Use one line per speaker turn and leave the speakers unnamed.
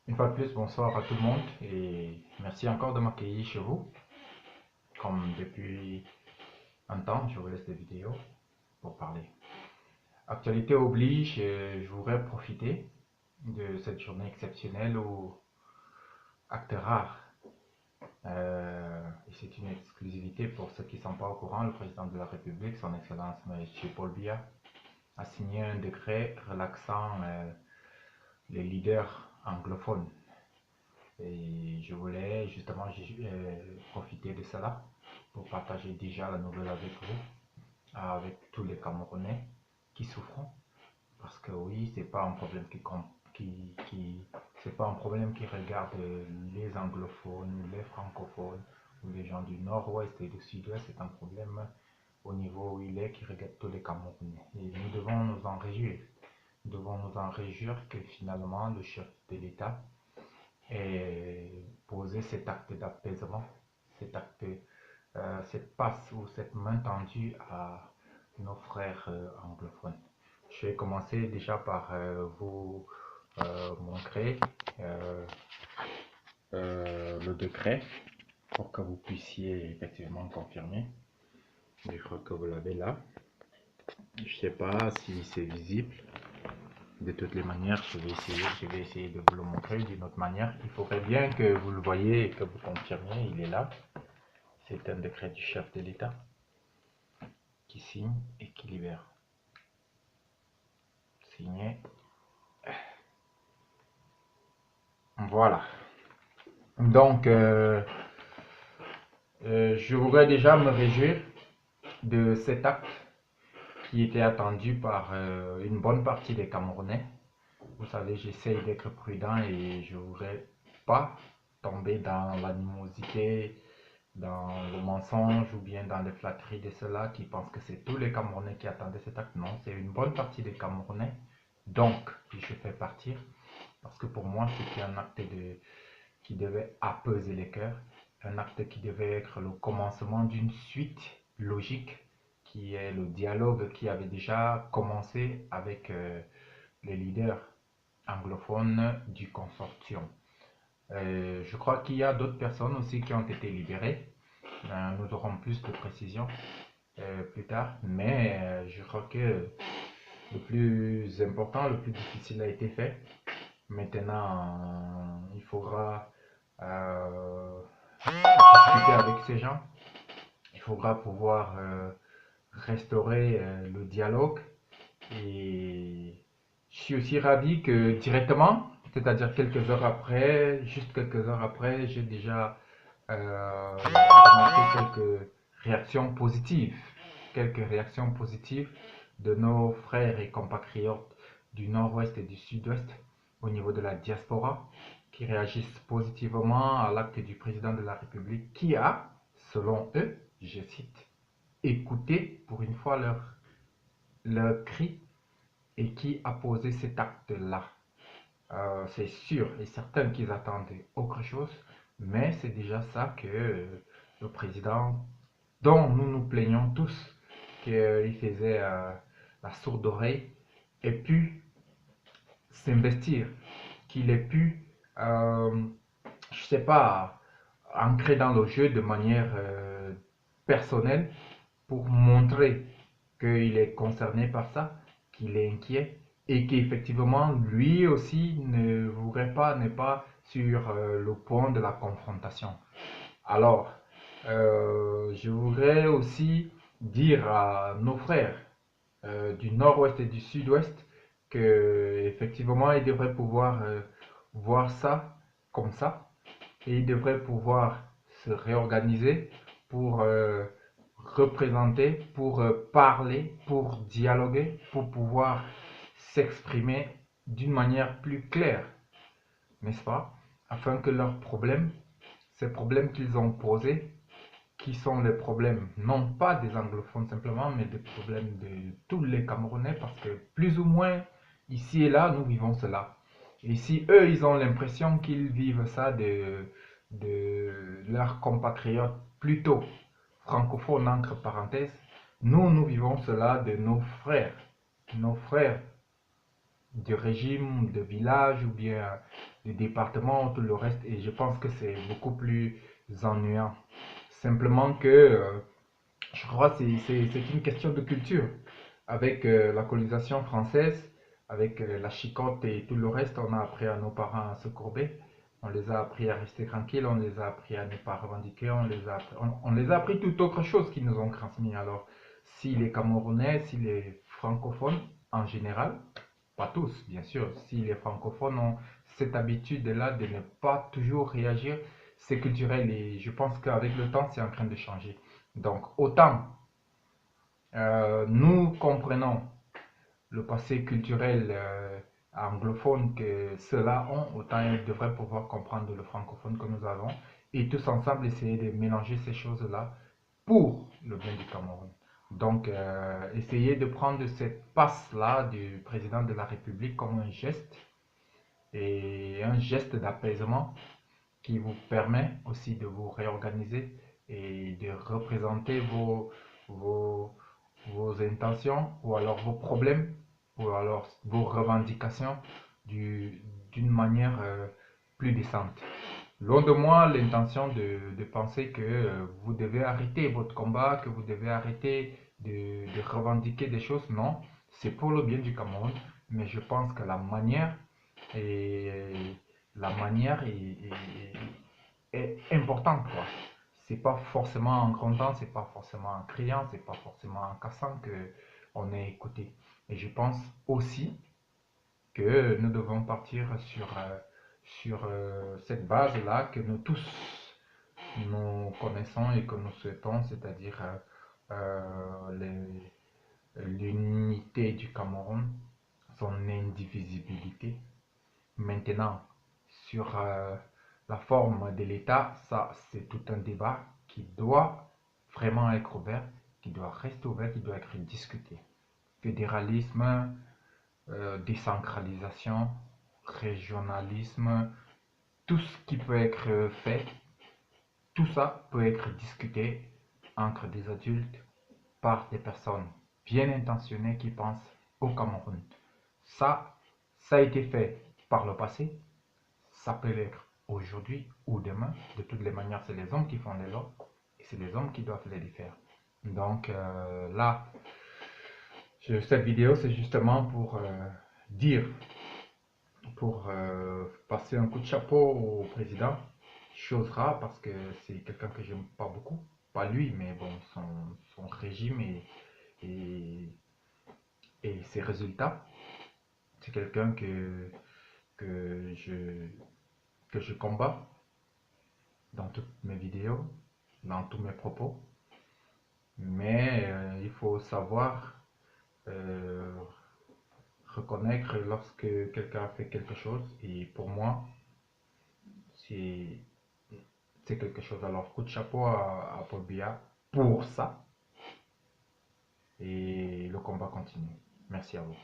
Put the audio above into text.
Une fois de plus, bonsoir à tout le monde et merci encore de m'accueillir chez vous. Comme depuis un temps, je vous laisse des vidéos pour parler. Actualité oblige, je voudrais profiter de cette journée exceptionnelle où acte rare, et c'est une exclusivité pour ceux qui ne sont pas au courant, le président de la République, son Excellence M. Paul Biya, a signé un décret relaxant les leaders anglophones. Et je voulais justement profiter de cela pour partager déjà la nouvelle avec vous, avec tous les Camerounais qui souffrent. Parce que oui, c'est pas un problème c'est pas un problème qui regarde les anglophones, les francophones ou les gens du nord-ouest et du sud-ouest. C'est un problème au niveau où il est qui regarde tous les Camerounais. Et nous devons nous en réjouir. Nous devons nous en réjouir que finalement le chef de l'État ait posé cet acte d'apaisement, cet acte, cette passe ou cette main tendue à nos frères anglophones. Je vais commencer déjà par vous montrer euh, le décret pour que vous puissiez effectivement confirmer. Je crois que vous l'avez là. Je ne sais pas si c'est visible. De toutes les manières, je vais essayer de vous le montrer d'une autre manière. Il faudrait bien que vous le voyez et que vous confirmiez. Il est là. C'est un décret du chef de l'État qui signe et qui libère. Signé. Voilà. Donc, je voudrais déjà me réjouir de cet acte qui était attendu par une bonne partie des Camerounais. Vous savez, j'essaye d'être prudent et je ne voudrais pas tomber dans l'animosité, dans le mensonge ou bien dans les flatteries de ceux-là qui pensent que c'est tous les Camerounais qui attendaient cet acte. Non, c'est une bonne partie des Camerounais. Donc, je fais partir parce que pour moi, c'était un acte qui devait apaiser les cœurs, un acte qui devait être le commencement d'une suite logique qui est le dialogue qui avait déjà commencé avec les leaders anglophones du consortium. Je crois qu'il y a d'autres personnes aussi qui ont été libérées. Nous aurons plus de précisions plus tard, mais je crois que le plus important, le plus difficile a été fait. Maintenant, il faudra discuter avec ces gens. Il faudra pouvoir restaurer le dialogue. Et je suis aussi ravi que directement, c'est-à-dire quelques heures après, juste quelques heures après, j'ai déjà remarqué quelques réactions positives. Quelques réactions positives de nos frères et compatriotes du nord-ouest et du sud-ouest au niveau de la diaspora qui réagissent positivement à l'acte du président de la République qui a, selon eux, je cite, écouté pour une fois leur cri et qui a posé cet acte-là. C'est sûr et certain qu'ils attendaient autre chose, mais c'est déjà ça que le président, dont nous nous plaignons tous, qu'il faisait la sourde oreille, ait pu s'investir, qu'il ait pu, je sais pas, entrer dans le jeu de manière personnelle pour montrer qu'il est concerné par ça, qu'il est inquiet et qu'effectivement lui aussi ne voudrait pas, n'est pas sur le point de la confrontation. Alors, je voudrais aussi dire à nos frères du nord-ouest et du sud-ouest que effectivement ils devraient pouvoir voir ça comme ça et ils devraient pouvoir se réorganiser pour représenter, pour parler, pour dialoguer, pour pouvoir s'exprimer d'une manière plus claire, n'est-ce pas? Afin que leurs problèmes, ces problèmes qu'ils ont posés, qui sont les problèmes non pas des anglophones simplement, mais des problèmes de tous les Camerounais, parce que plus ou moins ici et là, nous vivons cela. Et si eux, ils ont l'impression qu'ils vivent ça de leurs compatriotes plutôt francophones, entre parenthèses, nous vivons cela de nos frères du régime, de village ou bien du département, tout le reste. Et je pense que c'est beaucoup plus ennuyant. Simplement que je crois que c'est une question de culture. Avec la colonisation française, avec la chicotte et tout le reste, on a appris à nos parents à se courber. On les a appris à rester tranquilles, on les a appris à ne pas revendiquer, on les a appris toute autre chose qu'ils nous ont transmis. Alors, si les Camerounais, si les francophones en général, pas tous bien sûr, si les francophones ont cette habitude-là de ne pas toujours réagir, c'est culturel et je pense qu'avec le temps, c'est en train de changer. Donc, autant nous comprenons le passé culturel anglophone que ceux-là ont, autant ils devraient pouvoir comprendre le francophone que nous avons et tous ensemble essayer de mélanger ces choses-là pour le bien du Cameroun. Donc, essayer de prendre cette passe-là du président de la République comme un geste et un geste d'apaisement qui vous permet aussi de vous réorganiser et de représenter vos, vos intentions ou alors vos problèmes ou alors vos revendications d'une manière plus décente. Loin de moi l'intention de penser que vous devez arrêter votre combat, que vous devez arrêter de revendiquer des choses. Non, c'est pour le bien du Cameroun, mais je pense que est, la manière est importante, quoi. C'est pas forcément en grondant, c'est pas forcément en criant, c'est pas forcément en cassant que on est écouté. Et je pense aussi que nous devons partir sur cette base-là que nous tous nous connaissons et que nous souhaitons, c'est-à-dire l'unité du Cameroun, son indivisibilité. Maintenant, sur la forme de l'État, ça c'est tout un débat qui doit vraiment être ouvert, qui doit rester ouvert, qui doit être discuté. Fédéralisme, décentralisation, régionalisme, tout ce qui peut être fait, tout ça peut être discuté entre des adultes par des personnes bien intentionnées qui pensent au Cameroun. Ça, ça a été fait par le passé, ça peut l'être aujourd'hui ou demain. De toutes les manières, c'est les hommes qui font les lois et c'est les hommes qui doivent les défaire. Donc là, cette vidéo, c'est justement pour dire pour passer un coup de chapeau au président. Chose rare parce que c'est quelqu'un que j'aime pas beaucoup. Pas lui, mais bon, son régime et, et ses résultats. C'est quelqu'un que, je, que je combats dans toutes mes vidéos, dans tous mes propos. Mais il faut savoir euh, reconnaître lorsque quelqu'un fait quelque chose. Et pour moi, c'est c'est quelque chose. Alors, coup de chapeau à Paul Biya pour ça. Et le combat continue. Merci à vous.